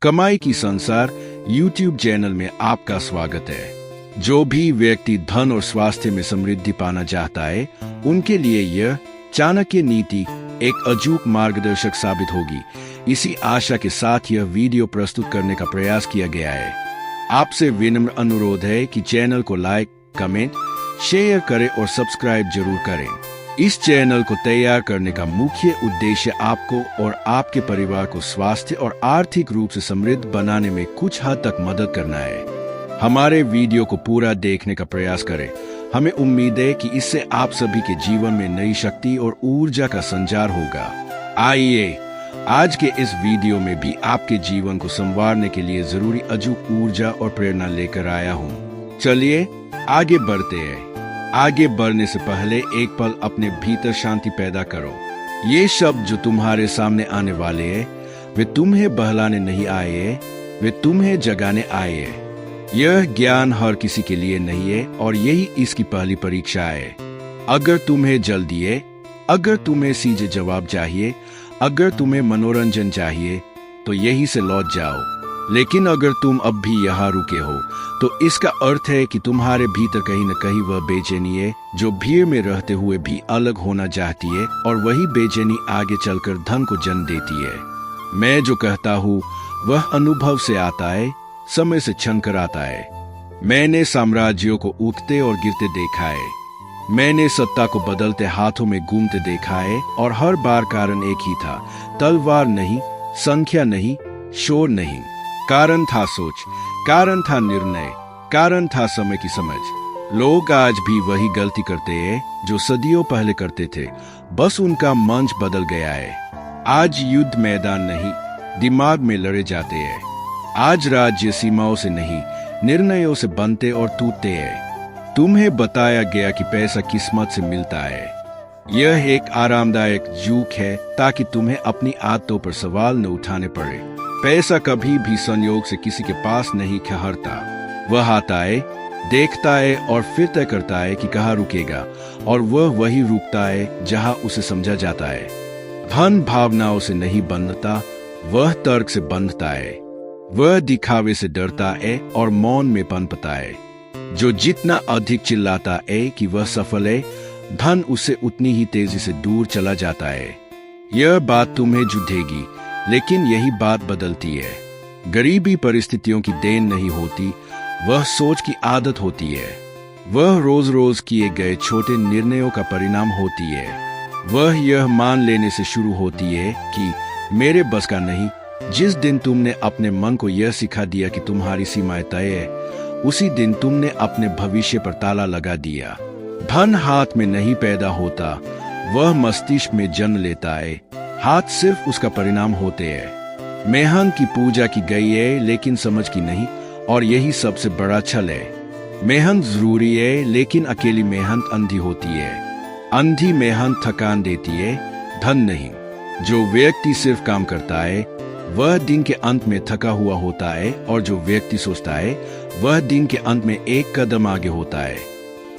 कमाई की संसार YouTube चैनल में आपका स्वागत है। जो भी व्यक्ति धन और स्वास्थ्य में समृद्धि पाना चाहता है, उनके लिए यह चाणक्य नीति एक अचूक मार्गदर्शक साबित होगी। इसी आशा के साथ यह वीडियो प्रस्तुत करने का प्रयास किया गया है। आपसे विनम्र अनुरोध है कि चैनल को लाइक, कमेंट, शेयर करें और सब्सक्राइब जरूर करें। इस चैनल को तैयार करने का मुख्य उद्देश्य आपको और आपके परिवार को स्वास्थ्य और आर्थिक रूप से समृद्ध बनाने में कुछ हद तक मदद करना है। हमारे वीडियो को पूरा देखने का प्रयास करें। हमें उम्मीद है कि इससे आप सभी के जीवन में नई शक्ति और ऊर्जा का संचार होगा। आइए आज के इस वीडियो में भी आपके जीवन को संवारने के लिए जरूरी अचूक ऊर्जा और प्रेरणा लेकर आया हूँ। चलिए आगे बढ़ते हैं। आगे बढ़ने से पहले एक पल अपने भीतर शांति पैदा करो। ये शब्द जो तुम्हारे सामने आने वाले हैं, वे तुम्हें बहलाने नहीं आए हैं, वे तुम्हें जगाने आए हैं। यह ज्ञान हर किसी के लिए नहीं है और यही इसकी पहली परीक्षा है। अगर तुम्हें जल्दी है, अगर तुम्हें सीधे जवाब चाहिए, अगर तुम्हें मनोरंजन चाहिए, तो यही से लौट जाओ। लेकिन अगर तुम अब भी यहाँ रुके हो, तो इसका अर्थ है कि तुम्हारे भीतर कहीं न कहीं वह बेचैनी है जो भीड़ में रहते हुए भी अलग होना चाहती है, और वही बेचैनी आगे चलकर धन को जन्म देती है। मैं जो कहता हूँ वह अनुभव से आता है, समय से छन कर आता है। मैंने साम्राज्यों को उठते और गिरते देखा है। मैंने सत्ता को बदलते हाथों में घूमते देखा है, और हर बार कारण एक ही था। तलवार नहीं, संख्या नहीं, शोर नहीं। कारण था सोच, कारण था निर्णय, कारण था समय की समझ। लोग आज भी वही गलती करते हैं जो सदियों पहले करते थे, बस उनका मंच बदल गया है। आज युद्ध मैदान नहीं, दिमाग में लड़े जाते हैं। आज राज्य सीमाओं से नहीं, निर्णयों से बनते और टूटते हैं। तुम्हें बताया गया कि पैसा किस्मत से मिलता है। यह एक आरामदायक जुक है ताकि तुम्हें अपनी आदतों पर सवाल न उठाने पड़े। पैसा कभी भी संयोग से किसी के पास नहीं ठहरता। वह आता है, देखता है और फिर तय करता है कि कहाँ रुकेगा, और वह वही रुकता है जहाँ उसे समझा जाता है। धन भावनाओं से नहीं बंधता, वह तर्क से बंधता है। वह दिखावे से डरता है और मौन में पनपता है। जो जितना अधिक चिल्लाता है कि वह सफल है, धन उससे उतनी ही तेजी से दूर चला जाता है। यह बात तुम्हें जुझेगी, लेकिन यही बात बदलती है। गरीबी परिस्थितियों की देन नहीं होती, वह सोच की आदत होती है। वह रोज रोज किए गए छोटे निर्णयों का परिणाम होती है। वह यह मान लेने से शुरू होती है कि मेरे बस का नहीं। जिस दिन तुमने अपने मन को यह सिखा दिया कि तुम्हारी सीमाएं तय है, उसी दिन तुमने अपने भविष्य पर ताला लगा दिया। धन हाथ में नहीं पैदा होता, वह मस्तिष्क में जन्म लेता है। हाथ सिर्फ उसका परिणाम होते हैं। मेहनत की पूजा की गई है, लेकिन समझ की नहीं, और यही सबसे बड़ा छल है। मेहनत जरूरी है, लेकिन अकेली मेहनत अंधी होती है। अंधी मेहनत थकान देती है, धन नहीं। जो व्यक्ति सिर्फ काम करता है, वह दिन के अंत में थका हुआ होता है, और जो व्यक्ति सोचता है, वह दिन के अंत में एक कदम आगे होता है।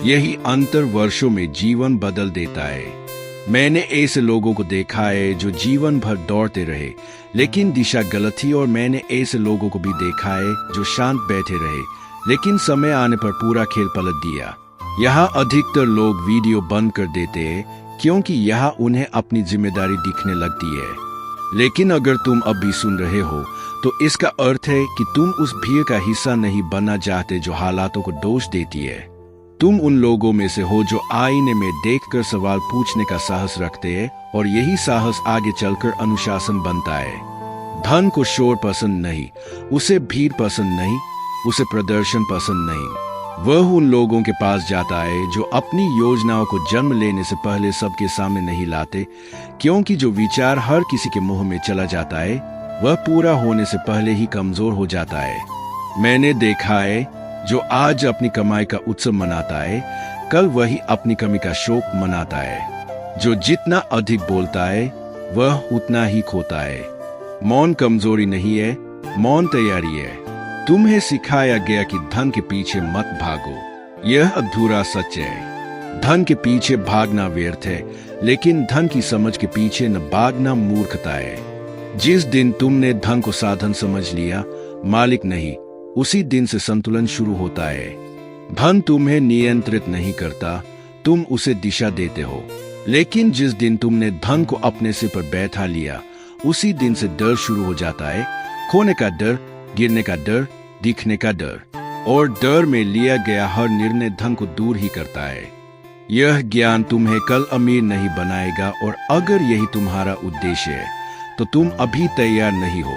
यही अंतर वर्षों में जीवन बदल देता है। मैंने ऐसे लोगों को देखा है जो जीवन भर दौड़ते रहे, लेकिन दिशा गलत थी, और मैंने ऐसे लोगों को भी देखा है जो शांत बैठे रहे, लेकिन समय आने पर पूरा खेल पलट दिया। यहाँ अधिकतर लोग वीडियो बंद कर देते हैं, क्योंकि यहाँ उन्हें अपनी जिम्मेदारी दिखने लगती है। लेकिन अगर तुम अब भी सुन रहे हो, तो इसका अर्थ है कि तुम उस भीड़ का हिस्सा नहीं बनना चाहते जो हालातों को दोष देती है। तुम उन लोगों में से हो जो आईने में देखकर सवाल पूछने का साहस रखते हैं, और यही साहस आगे चलकर अनुशासन बनता है। धन को शोर पसंद नहीं, उसे भीड़ पसंद नहीं, उसे प्रदर्शन पसंद नहीं। वह उन लोगों के पास जाता है जो अपनी योजनाओं को जन्म लेने से पहले सबके सामने नहीं लाते, क्योंकि जो विचार हर किसी के मुंह में चला जाता है, वह पूरा होने से पहले ही कमजोर हो जाता है। मैंने देखा है, जो आज अपनी कमाई का उत्सव मनाता है, कल वही अपनी कमी का शोक मनाता है। जो जितना अधिक बोलता है, वह उतना ही खोता है। मौन कमजोरी नहीं है, मौन तैयारी है। तुम्हें सिखाया गया कि धन के पीछे मत भागो, यह अधूरा सच है। धन के पीछे भागना व्यर्थ है, लेकिन धन की समझ के पीछे न भागना मूर्खता है। जिस दिन तुमने धन को साधन समझ लिया, मालिक नहीं, उसी दिन से संतुलन शुरू होता है। धन तुम्हें नियंत्रित नहीं करता, तुम उसे दिशा देते हो। लेकिन जिस दिन तुमने धन को अपने सिर पर बैठा लिया, उसी दिन से डर शुरू हो जाता है। खोने का डर, गिरने का डर, दिखने का डर। और डर में लिया गया हर निर्णय धन को दूर ही करता है। यह ज्ञान तुम्हें कल अमीर नहीं बनाएगा, और अगर यही तुम्हारा उद्देश्य है तो तुम अभी तैयार नहीं हो।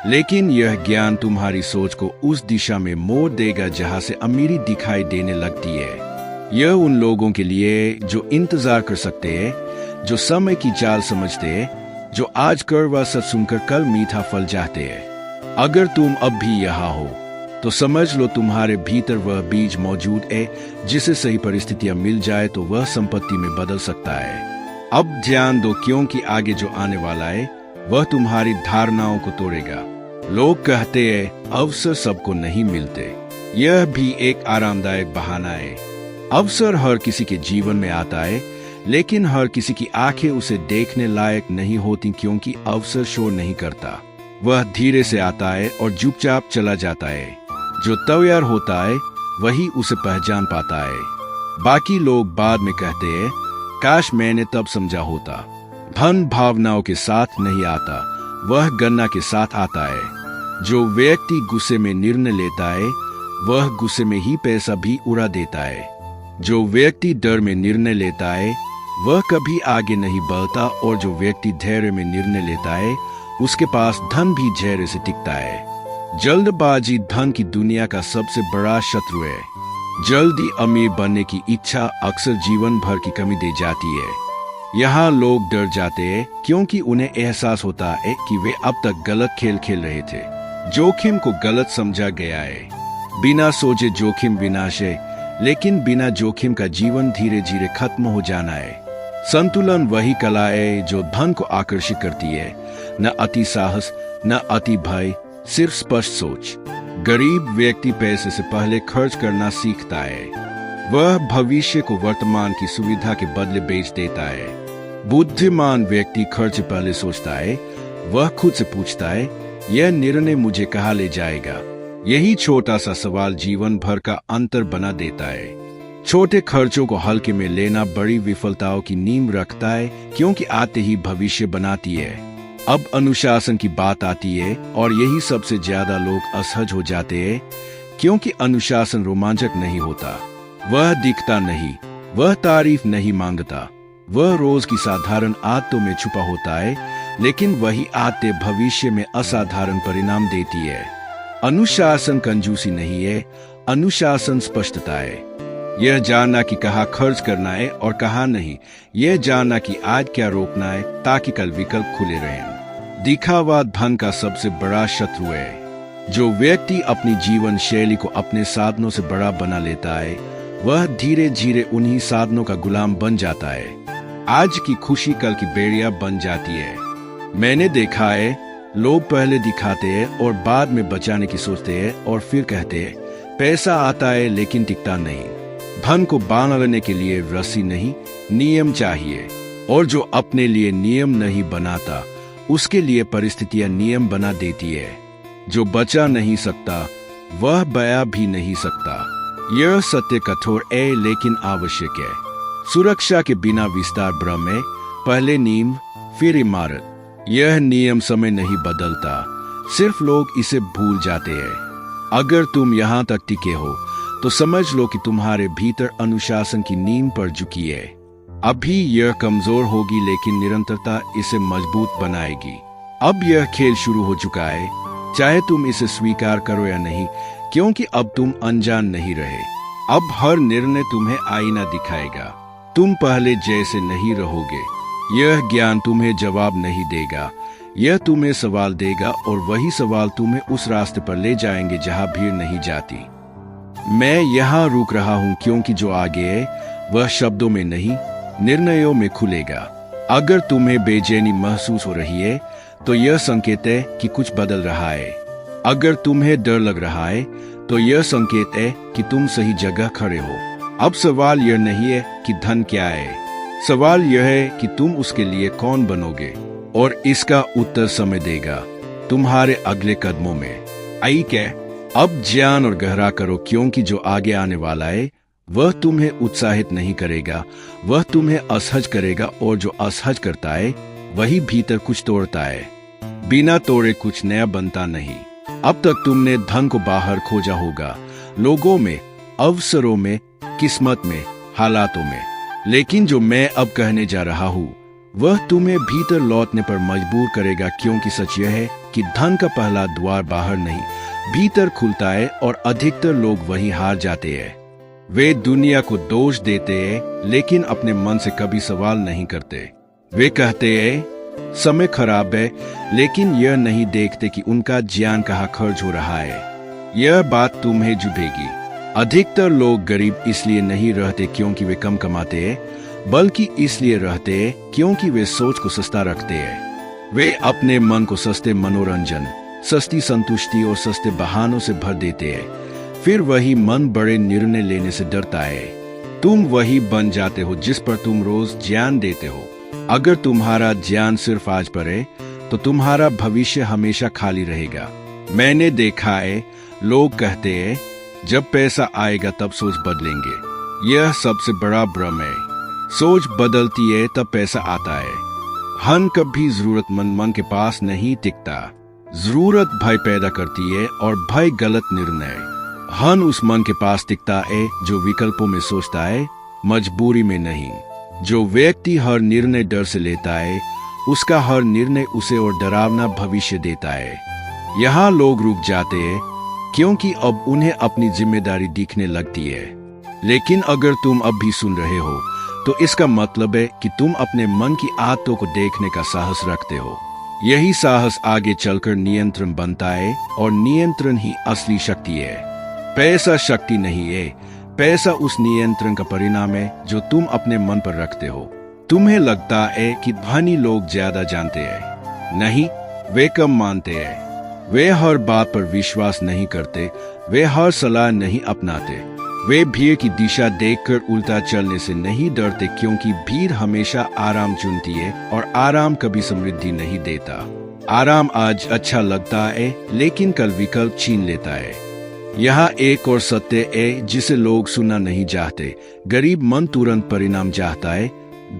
लेकिन यह ज्ञान तुम्हारी सोच को उस दिशा में मोड़ देगा जहां से अमीरी दिखाई देने लगती है। यह उन लोगों के लिए जो इंतजार कर सकते हैं, जो समय की चाल समझते हैं, जो आज कड़वा सच सुनकर कल मीठा फल चाहते हैं। अगर तुम अब भी यहाँ हो तो समझ लो तुम्हारे भीतर वह बीज मौजूद है, जिसे सही परिस्थितियां मिल जाए तो वह संपत्ति में बदल सकता है। अब ध्यान दो, क्योंकि आगे जो आने वाला है वह तुम्हारी धारणाओं को तोड़ेगा। लोग कहते हैं अवसर सबको नहीं मिलते। यह भी एक आरामदायक बहाना है। अवसर हर किसी के जीवन में आता है, लेकिन हर किसी की आंखें उसे देखने लायक नहीं होती, क्योंकि अवसर शोर नहीं करता। वह धीरे से आता है और चुपचाप चला जाता है। जो तैयार होता है वही उसे पहचान पाता है। बाकी लोग बाद में कहते हैं काश मैंने तब समझा होता। धन भावनाओं के साथ नहीं आता, वह गणना के साथ आता है। जो व्यक्ति गुस्से में निर्णय लेता है वह गुस्से में ही पैसा भी उड़ा देता है। जो व्यक्ति डर में निर्णय लेता है वह कभी आगे नहीं बढ़ता, और जो व्यक्ति धैर्य में निर्णय लेता है उसके पास धन भी धैर्य से टिकता है। जल्दबाजी धन की दुनिया का सबसे बड़ा शत्रु है। जल्दी अमीर बनने की इच्छा अक्सर जीवन भर की कमी दे जाती है। यहाँ लोग डर जाते हैं क्योंकि उन्हें एहसास होता है कि वे अब तक गलत खेल खेल रहे थे। जोखिम को गलत समझा गया है। बिना सोचे जोखिम विनाश है, लेकिन बिना जोखिम का जीवन धीरे धीरे खत्म हो जाना है। संतुलन वही कला है जो धन को आकर्षित करती है। न अति साहस, न अति भय, सिर्फ स्पष्ट सोच। गरीब व्यक्ति पैसे से पहले खर्च करना सीखता है। वह भविष्य को वर्तमान की सुविधा के बदले बेच देता है। बुद्धिमान व्यक्ति खर्च से पहले सोचता है। वह खुद से पूछता है, यह निर्णय मुझे कहाँ ले जाएगा। यही छोटा सा सवाल जीवन भर का अंतर बना देता है। छोटे खर्चों को हल्के में लेना बड़ी विफलताओं की नींव रखता है, क्योंकि आते ही भविष्य बनाती है। अब अनुशासन की बात आती है, और यही सबसे ज्यादा लोग असहज हो जाते हैं, क्योंकि अनुशासन रोमांचक नहीं होता। वह दिखता नहीं, वह तारीफ नहीं मांगता, वह रोज की साधारण आदतों में छुपा होता है, लेकिन वही आदतें भविष्य में असाधारण परिणाम देती है। अनुशासन कंजूसी नहीं है, अनुशासन स्पष्टता है। यह जानना कि कहाँ खर्च करना है और कहाँ नहीं। यह जानना कि आज क्या रोकना है ताकि कल विकल्प खुले रहें। दिखावा धन का सबसे बड़ा शत्रु है। जो व्यक्ति अपनी जीवन शैली को अपने साधनों से बड़ा बना लेता है वह धीरे धीरे उन्हीं साधनों का गुलाम बन जाता है। आज की खुशी कल की बेड़िया बन जाती है। मैंने देखा है लोग पहले दिखाते हैं और बाद में बचाने की सोचते हैं, और फिर कहते हैं पैसा आता है लेकिन टिकता नहीं। धन को बांधने के लिए रस्सी नहीं, नियम चाहिए। और जो अपने लिए नियम नहीं बनाता उसके लिए परिस्थितियां नियम बना देती है। जो बचा नहीं सकता वह बया भी नहीं सकता। यह सत्य कठोर है लेकिन आवश्यक है। सुरक्षा के बिना विस्तार भ्रम है, पहले नींव फिर इमारत। यह नियम समय नहीं बदलता, सिर्फ लोग इसे भूल जाते हैं। अगर तुम यहाँ तक टिके हो तो समझ लो कि तुम्हारे भीतर अनुशासन की नींव पड़ चुकी है। अभी यह कमजोर होगी लेकिन निरंतरता इसे मजबूत बनाएगी। अब यह खेल शुरू हो चुका है, चाहे तुम इसे स्वीकार करो या नहीं, क्योंकि अब तुम अनजान नहीं रहे। अब हर निर्णय तुम्हें आईना दिखाएगा। तुम पहले जैसे नहीं रहोगे। यह ज्ञान तुम्हें जवाब नहीं देगा, यह तुम्हें सवाल देगा, और वही सवाल तुम्हें उस रास्ते पर ले जाएंगे जहां भीड़ नहीं जाती। मैं यहाँ रुक रहा हूँ क्योंकि जो आगे है वह शब्दों में नहीं, निर्णयों में खुलेगा। अगर तुम्हें बेचैनी महसूस हो रही है तो यह संकेत है कि कुछ बदल रहा है। अगर तुम्हें डर लग रहा है तो यह संकेत है कि तुम सही जगह खड़े हो। अब सवाल यह नहीं है कि धन क्या है, सवाल यह है कि तुम उसके लिए कौन बनोगे। और इसका उत्तर समय देगा तुम्हारे अगले कदमों में। आई क्या, अब ज्ञान और गहरा करो, क्योंकि जो आगे आने वाला है वह तुम्हें उत्साहित नहीं करेगा, वह तुम्हें असहज करेगा, और जो असहज करता है वही भीतर कुछ तोड़ता है। बिना तोड़े कुछ नया बनता नहीं। अब तक तुमने धन को बाहर खोजा होगा, लोगों में, अवसरों में, किस्मत में, हालातों में, लेकिन जो मैं अब कहने जा रहा हूं वह तुम्हें भीतर लौटने पर मजबूर करेगा, क्योंकि सच यह है कि धन का पहला द्वार बाहर नहीं भीतर खुलता है, और अधिकतर लोग वहीं हार जाते हैं। वे दुनिया को दोष देते हैं लेकिन अपने मन से कभी सवाल नहीं करते। वे कहते हैं समय खराब है, लेकिन यह नहीं देखते कि उनका ज्ञान कहाँ खर्च हो रहा है। यह बात तुम्हें चुभेगी। अधिकतर लोग गरीब इसलिए नहीं रहते क्योंकि वे कम कमाते हैं, बल्कि इसलिए रहते हैं क्योंकि वे सोच को सस्ता रखते हैं। वे अपने मन को सस्ते मनोरंजन, सस्ती संतुष्टि और सस्ते बहानों से भर देते हैं। फिर वही मन बड़े निर्णय लेने से डरता है। तुम वही बन जाते हो जिस पर तुम रोज ज्ञान देते हो। अगर तुम्हारा ज्ञान सिर्फ आज पर है तो तुम्हारा भविष्य हमेशा खाली रहेगा। मैंने देखा है, लोग कहते हैं जब पैसा आएगा तब सोच बदलेंगे। यह सबसे बड़ा भ्रम है। सोच बदलती है तब पैसा आता है। धन कभी जरूरतमंद मन के पास नहीं टिकता। जरूरत भय पैदा करती है, और भय गलत निर्णय। धन उस मन के पास टिकता है जो विकल्पों में सोचता है, मजबूरी में नहीं। जो व्यक्ति हर निर्णय डर से लेता है, उसका हर निर्णय उसे और डरावना भविष्य देता है। यहाँ लोग रुक जाते हैं क्योंकि अब उन्हें अपनी जिम्मेदारी दिखने लगती है। लेकिन अगर तुम अब भी सुन रहे हो तो इसका मतलब है कि तुम अपने मन की आदतों को देखने का साहस रखते हो। यही साहस आगे चलकर नियंत्रण बनता है, और नियंत्रण ही असली शक्ति है। पैसा शक्ति नहीं है, पैसा उस नियंत्रण का परिणाम है जो तुम अपने मन पर रखते हो। तुम्हें लगता है कि धनी लोग ज्यादा जानते हैं। नहीं, वे कम मानते हैं। वे हर बात पर विश्वास नहीं करते, वे हर सलाह नहीं अपनाते। वे भीड़ की दिशा देखकर उल्टा चलने से नहीं डरते, क्योंकि भीड़ हमेशा आराम चुनती है, और आराम कभी समृद्धि नहीं देता। आराम आज अच्छा लगता है लेकिन कल विकल्प छीन लेता है। यहाँ एक और सत्य है जिसे लोग सुनना नहीं चाहते। गरीब मन तुरंत परिणाम चाहता है,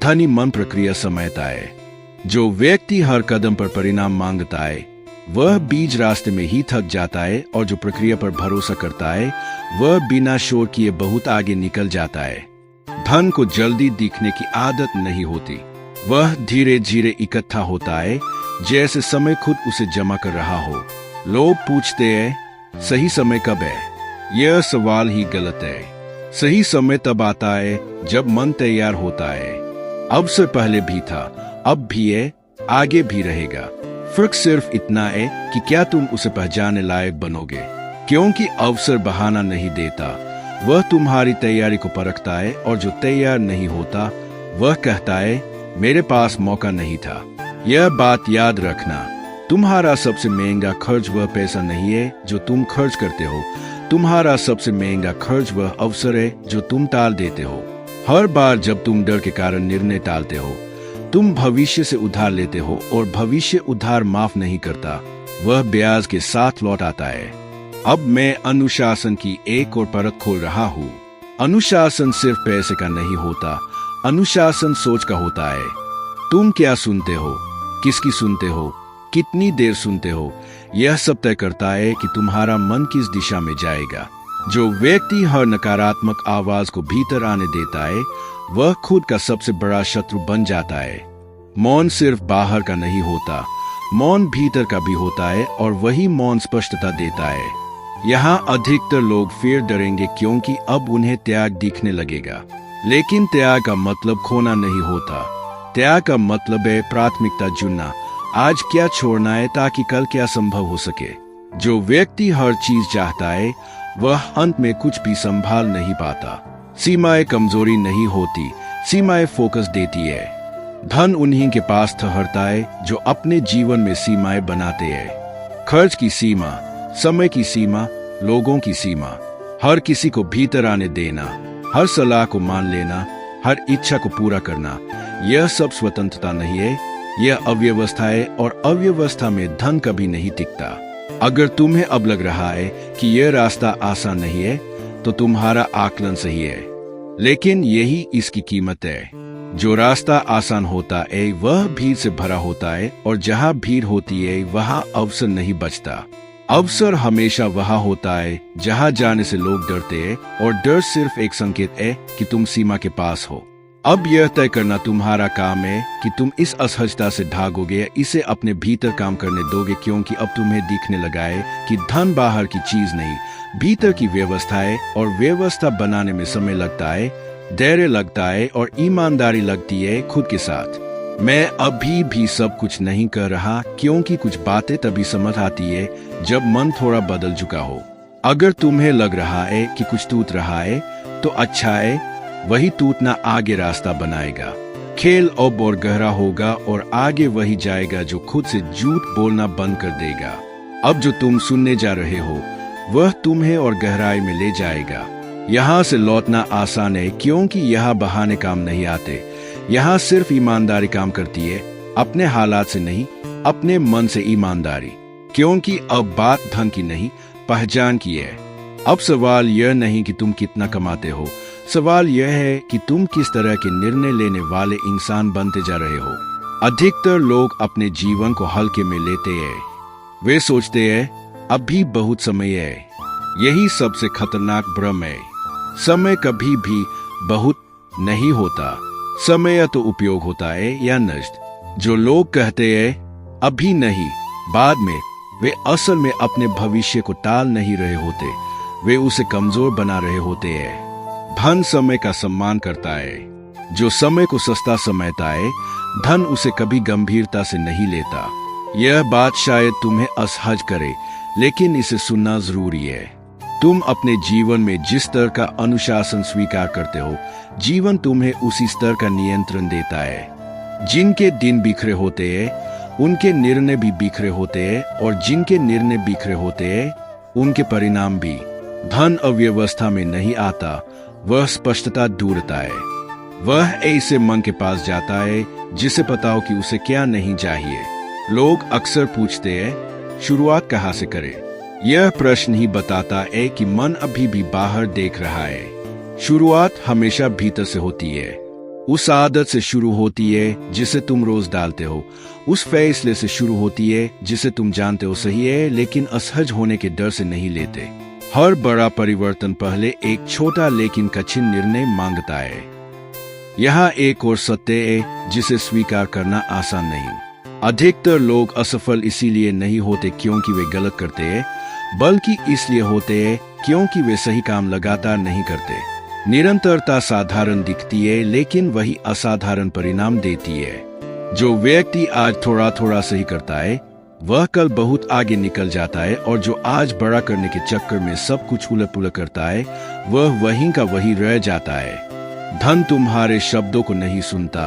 धनी मन प्रक्रिया समझता है। जो व्यक्ति हर कदम पर परिणाम मांगता है वह बीच रास्ते में ही थक जाता है, और जो प्रक्रिया पर भरोसा करता है वह बिना शोर किए बहुत आगे निकल जाता है। धन को जल्दी दिखने की आदत नहीं होती, वह धीरे धीरे इकट्ठा होता है, जैसे समय खुद उसे जमा कर रहा हो। लोग पूछते हैं सही समय कब है? यह सवाल ही गलत है। सही समय तब आता है जब मन तैयार होता है। अवसर पहले भी था, अब भी है, आगे भी रहेगा। फर्क सिर्फ इतना है कि क्या तुम उसे पहचानने लायक बनोगे। क्योंकि अवसर बहाना नहीं देता, वह तुम्हारी तैयारी को परखता है, और जो तैयार नहीं होता वह कहता है मेरे पास मौका नहीं था। यह बात याद रखना, तुम्हारा सबसे महंगा खर्च वह पैसा नहीं है जो तुम खर्च करते हो। तुम्हारा सबसे महंगा खर्च वह अवसर है जो तुम टाल देते हो। हर बार जब तुम डर के कारण निर्णय टालते हो, तुम भविष्य से उधार लेते हो, और भविष्य उधार माफ नहीं करता, वह ब्याज के साथ लौट आता है। अब मैं अनुशासन की एक और परत खोल रहा हूँ। अनुशासन सिर्फ पैसे का नहीं होता, अनुशासन सोच का होता है। तुम क्या सुनते हो, किसकी सुनते हो, कितनी देर सुनते हो, यह सब तय करता है कि तुम्हारा मन किस दिशा में जाएगा। जो व्यक्ति हर नकारात्मक आवाज को भीतर आने देता है वह खुद का सबसे बड़ा शत्रु बन जाता है। मौन सिर्फ बाहर का नहीं होता, मौन भीतर का भी होता है, और वही मौन स्पष्टता देता है। यहाँ अधिकतर लोग फिर डरेंगे क्योंकि अब उन्हें त्याग दिखने लगेगा। लेकिन त्याग का मतलब खोना नहीं होता। त्याग का मतलब है प्राथमिकता चुनना। आज क्या छोड़ना है ताकि कल क्या संभव हो सके। जो व्यक्ति हर चीज चाहता है वह अंत में कुछ भी संभाल नहीं पाता। सीमाएं कमजोरी नहीं होती, सीमाएं फोकस देती है। धन उन्हीं के पास ठहरता है जो अपने जीवन में सीमाएं बनाते हैं। खर्च की सीमा, समय की सीमा, लोगों की सीमा, हर किसी को भीतर आने देना, हर सलाह को मान लेना, हर इच्छा को पूरा करना, यह सब स्वतंत्रता नहीं है, यह अव्यवस्था है और अव्यवस्था में धन कभी नहीं टिकता। अगर तुम्हें अब लग रहा है कि यह रास्ता आसान नहीं है तो तुम्हारा आकलन सही है, लेकिन यही इसकी कीमत है। जो रास्ता आसान होता है वह भीड़ से भरा होता है, और जहाँ भीड़ होती है वहाँ अवसर नहीं बचता। अवसर हमेशा वहाँ होता है जहाँ जाने से लोग डरते हैं, और डर सिर्फ एक संकेत है कि तुम सीमा के पास हो। अब यह तय करना तुम्हारा काम है कि तुम इस असहजता से भागोगे या इसे अपने भीतर काम करने दोगे, क्योंकि अब तुम्हें दिखने लगा है कि धन बाहर की चीज नहीं, भीतर की व्यवस्था है, और व्यवस्था बनाने में समय लगता है, धैर्य लगता है, और ईमानदारी लगती है खुद के साथ। मैं अभी भी सब कुछ नहीं कर रहा, क्योंकि कुछ बातें तभी समझ आती है जब मन थोड़ा बदल चुका हो। अगर तुम्हें लग रहा है कि कुछ टूट रहा है तो अच्छा है, वही टूटना आगे रास्ता बनाएगा। खेल अब और गहरा होगा और आगे वही जाएगा जो खुद से झूठ बोलना बंद कर देगा। अब जो तुम सुनने जा रहे हो वह तुम्हें और गहराई में ले जाएगा। यहाँ से लौटना आसान है, क्योंकि यहाँ बहाने काम नहीं आते। यहाँ सिर्फ ईमानदारी काम करती है, अपने हालात से नहीं, अपने मन से ईमानदारी। क्योंकि अब बात धन की नहीं, पहचान की है। अब सवाल यह नहीं कि तुम कितना कमाते हो, सवाल यह है कि तुम किस तरह के निर्णय लेने वाले इंसान बनते जा रहे हो। अधिकतर लोग अपने जीवन को हल्के में लेते हैं। वे सोचते हैं अभी बहुत समय है। यही सबसे खतरनाक भ्रम है। समय कभी भी बहुत नहीं होता। समय या तो उपयोग होता है या नष्ट। जो लोग कहते हैं अभी नहीं, बाद में, वे असल में अपने भविष्य को टाल नहीं रहे होते, वे उसे कमजोर बना रहे होते हैं। धन समय का सम्मान करता है। जो समय को सस्ता समझता है, धन उसे कभी गंभीरता से नहीं लेता। यह बात शायद तुम्हें असहज करे, लेकिन इसे सुनना जरूरी है। तुम अपने जीवन में जिस स्तर का अनुशासन स्वीकार करते हो, जीवन तुम्हें उसी स्तर का नियंत्रण देता है। जिनके दिन बिखरे होते हैं उनके निर्णय भी बिखरे होते हैं, और जिनके निर्णय बिखरे होते हैं उनके परिणाम भी। धन अव्यवस्था में नहीं आता, वह स्पष्टता ढूंढता है। वह ऐसे मन के पास जाता है जिसे पता हो कि उसे क्या नहीं चाहिए। लोग अक्सर पूछते हैं शुरुआत कहाँ से करें। यह प्रश्न ही बताता है कि मन अभी भी बाहर देख रहा है। शुरुआत हमेशा भीतर से होती है। उस आदत से शुरू होती है जिसे तुम रोज डालते हो। उस फैसले से शुरू होती है जिसे तुम जानते हो सही है, लेकिन असहज होने के डर से नहीं लेते। हर बड़ा परिवर्तन पहले एक छोटा लेकिन कठिन निर्णय मांगता है। यहाँ एक और सत्य है जिसे स्वीकार करना आसान नहीं। अधिकतर लोग असफल इसीलिए नहीं होते क्योंकि वे गलत करते हैं, बल्कि इसलिए होते हैं क्योंकि वे सही काम लगातार नहीं करते। निरंतरता साधारण दिखती है, लेकिन वही असाधारण परिणाम देती है। जो व्यक्ति आज थोड़ा थोड़ा सही करता है वह कल बहुत आगे निकल जाता है, और जो आज बड़ा करने के चक्कर में सब कुछ उलट पुलट करता है वह वहीं का वही रह जाता है। धन तुम्हारे शब्दों को नहीं सुनता,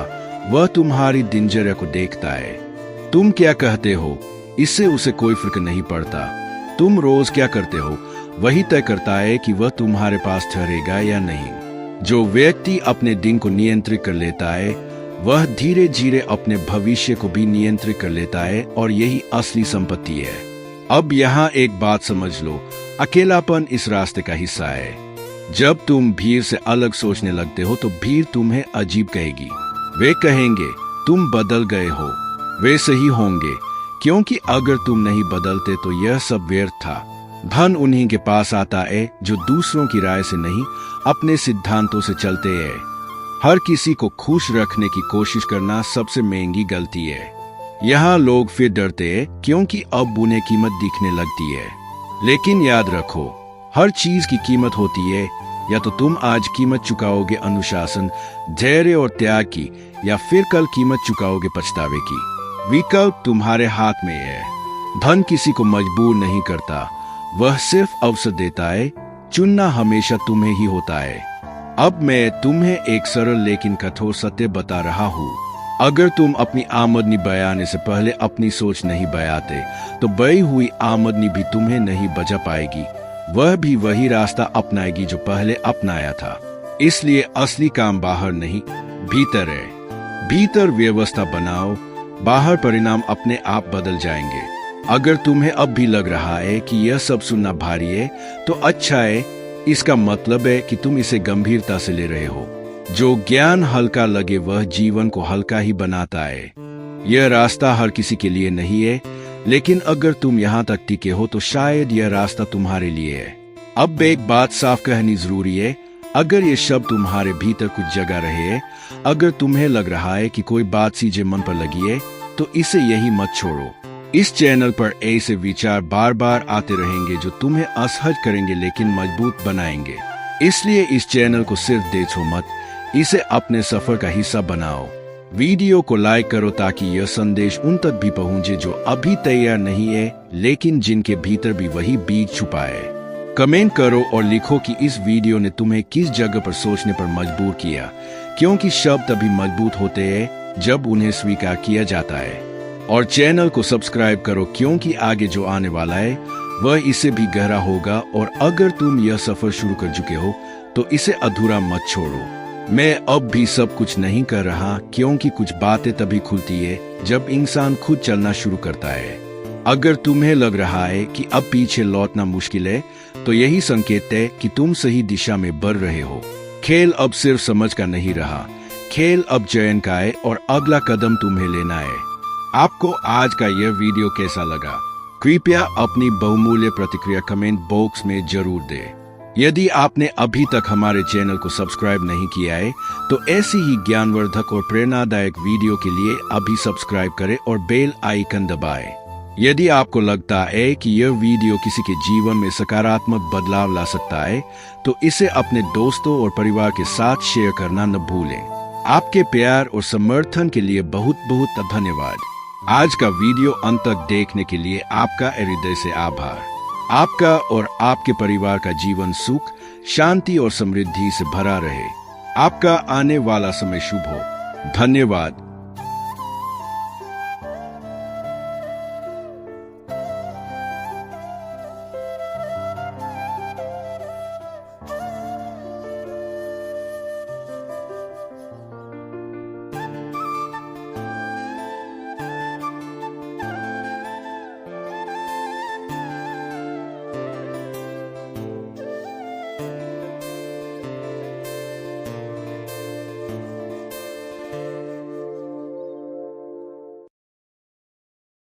वह तुम्हारी दिनचर्या को देखता है। तुम क्या कहते हो इससे उसे कोई फर्क नहीं पड़ता। तुम रोज क्या करते हो वही तय करता है कि वह तुम्हारे पास ठहरेगा या नहीं। जो व्यक्ति अपने दिन को नियंत्रित कर लेता है वह धीरे धीरे अपने भविष्य को भी नियंत्रित कर लेता है, और यही असली संपत्ति है। अब यहाँ एक बात समझ लो, अकेलापन इस रास्ते का हिस्सा है। जब तुम भीड़ से अलग सोचने लगते हो तो भीड़ तुम्हें अजीब कहेगी। वे कहेंगे तुम बदल गए हो। वे सही होंगे, क्योंकि अगर तुम नहीं बदलते तो यह सब व्यर्थ था। धन उन्हीं के पास आता है जो दूसरों की राय से नहीं, अपने सिद्धांतों से चलते हैं। हर किसी को खुश रखने की कोशिश करना सबसे महंगी गलती है। यहाँ लोग फिर डरते हैं क्योंकि अब उन्हें कीमत दिखने लगती है। लेकिन याद रखो, हर चीज की कीमत होती है। या तो तुम आज कीमत चुकाओगे अनुशासन, धैर्य और त्याग की, या फिर कल कीमत चुकाओगे पछतावे की। विकल्प तुम्हारे हाथ में है। धन किसी को मजबूर नहीं करता, वह सिर्फ अवसर देता है। चुनना हमेशा तुम्हें ही होता है। अब मैं तुम्हें एक सरल लेकिन कठोर सत्य बता रहा हूँ। अगर तुम अपनी आमदनी बयाने से पहले अपनी सोच नहीं बयाते तो बई हुई आमदनी भी तुम्हें नहीं बचा पाएगी। वह भी वही रास्ता अपनाएगी जो पहले अपनाया था। इसलिए असली काम बाहर नहीं, भीतर है। भीतर व्यवस्था बनाओ, बाहर परिणाम अपने आप बदल जाएंगे। अगर तुम्हें अब भी लग रहा है कि यह सब सुनना भारी है, तो अच्छा है, इसका मतलब है कि तुम इसे गंभीरता से ले रहे हो। जो ज्ञान हल्का लगे वह जीवन को हल्का ही बनाता है। यह रास्ता हर किसी के लिए नहीं है, लेकिन अगर तुम यहाँ तक टिके हो तो शायद यह रास्ता तुम्हारे लिए है। अब एक बात साफ कहनी जरूरी है, अगर ये शब्द तुम्हारे भीतर कुछ जगह रहे है, अगर तुम्हें लग रहा है कि कोई बात सीधे मन पर लगी है, तो इसे यही मत छोड़ो। इस चैनल पर ऐसे विचार बार बार आते रहेंगे जो तुम्हें असहज करेंगे लेकिन मजबूत बनाएंगे। इसलिए इस चैनल को सिर्फ देखो मत, इसे अपने सफर का हिस्सा बनाओ। वीडियो को लाइक करो ताकि यह संदेश उन तक भी पहुंचे जो अभी तैयार नहीं है, लेकिन जिनके भीतर भी वही बीज छुपा है। कमेंट करो और लिखो कि इस वीडियो ने तुम्हें किस जगह पर सोचने पर मजबूर किया, क्योंकि शब्द तभी मजबूत होते हैं जब उन्हें स्वीकार किया जाता है। और चैनल को सब्सक्राइब करो, क्योंकि आगे जो आने वाला है वह इससे भी गहरा होगा। और अगर तुम यह सफर शुरू कर चुके हो तो इसे अधूरा मत छोड़ो। मैं अब भी सब कुछ नहीं कर रहा, क्योंकि कुछ बातें तभी खुलती है जब इंसान खुद चलना शुरू करता है। अगर तुम्हें लग रहा है कि अब पीछे लौटना मुश्किल है, तो यही संकेत है कि तुम सही दिशा में बढ़ रहे हो। खेल अब सिर्फ समझ का नहीं रहा, खेल अब चयन का है और अगला कदम तुम्हें लेना है। आपको आज का यह वीडियो कैसा लगा? कृपया अपनी बहुमूल्य प्रतिक्रिया कमेंट बॉक्स में जरूर दें। यदि आपने अभी तक हमारे चैनल को सब्सक्राइब नहीं किया है, तो ऐसी ही ज्ञानवर्धक और प्रेरणादायक वीडियो के लिए अभी सब्सक्राइब करें और बेल आइकन दबाएं। यदि आपको लगता है कि यह वीडियो किसी के जीवन में सकारात्मक बदलाव ला सकता है, तो इसे अपने दोस्तों और परिवार के साथ शेयर करना न भूलें। आपके प्यार और समर्थन के लिए बहुत बहुत धन्यवाद। आज का वीडियो अंत तक देखने के लिए आपका हृदय से आभार। आपका और आपके परिवार का जीवन सुख, शांति और समृद्धि से भरा रहे। आपका आने वाला समय शुभ हो। धन्यवाद।